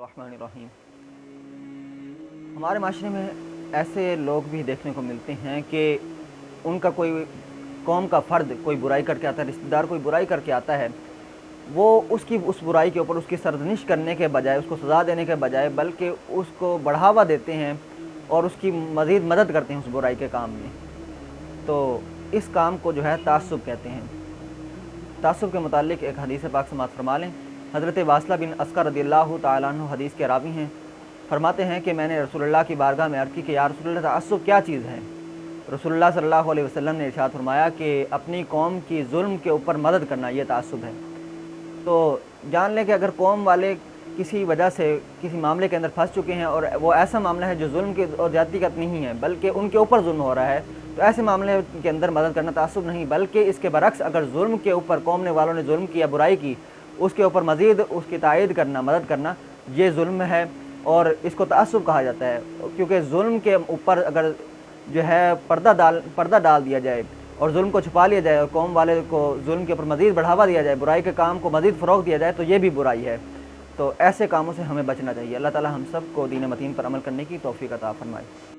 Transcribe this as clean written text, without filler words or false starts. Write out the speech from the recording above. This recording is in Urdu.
الرحمن الرحیم۔ ہمارے معاشرے میں ایسے لوگ بھی دیکھنے کو ملتے ہیں کہ ان کا کوئی قوم کا فرد کوئی برائی کر کے آتا ہے، رشتہ دار کوئی برائی کر کے آتا ہے، وہ اس برائی کے اوپر اس کی سرزنش کرنے کے بجائے، اس کو سزا دینے کے بجائے، بلکہ اس کو بڑھاوا دیتے ہیں اور اس کی مزید مدد کرتے ہیں اس برائی کے کام میں۔ تو اس کام کو جو ہے تعصب کہتے ہیں۔ تعصب کے متعلق ایک حدیث پاک سماعت فرما لیں۔ حضرت واصلہ بن اسقر رضی اللہ تعالیٰ عنہ حدیث کے راوی ہیں، فرماتے ہیں کہ میں نے رسول اللہ کی بارگاہ میں عرض کی کہ یا رسول اللہ، تعصب کیا چیز ہے؟ رسول اللہ صلی اللہ علیہ وسلم نے ارشاد فرمایا کہ اپنی قوم کی ظلم کے اوپر مدد کرنا یہ تعصب ہے۔ تو جان لیں کہ اگر قوم والے کسی وجہ سے کسی معاملے کے اندر پھنس چکے ہیں اور وہ ایسا معاملہ ہے جو ظلم کی اور زیادتی کا نہیں ہے بلکہ ان کے اوپر ظلم ہو رہا ہے، تو ایسے معاملے کے اندر مدد کرنا تعصب نہیں، بلکہ اس کے برعکس اگر ظلم کے اوپر قوم والوں نے ظلم کیا، برائی کی، اس کے اوپر مزید اس کی تائید کرنا، مدد کرنا، یہ ظلم ہے اور اس کو تعصب کہا جاتا ہے۔ کیونکہ ظلم کے اوپر اگر جو ہے پردہ ڈال دیا جائے اور ظلم کو چھپا لیا جائے اور قوم والے کو ظلم کے اوپر مزید بڑھاوا دیا جائے، برائی کے کام کو مزید فروغ دیا جائے، تو یہ بھی برائی ہے۔ تو ایسے کاموں سے ہمیں بچنا چاہیے۔ اللہ تعالی ہم سب کو دین متین پر عمل کرنے کی توفیق عطا فرمائے۔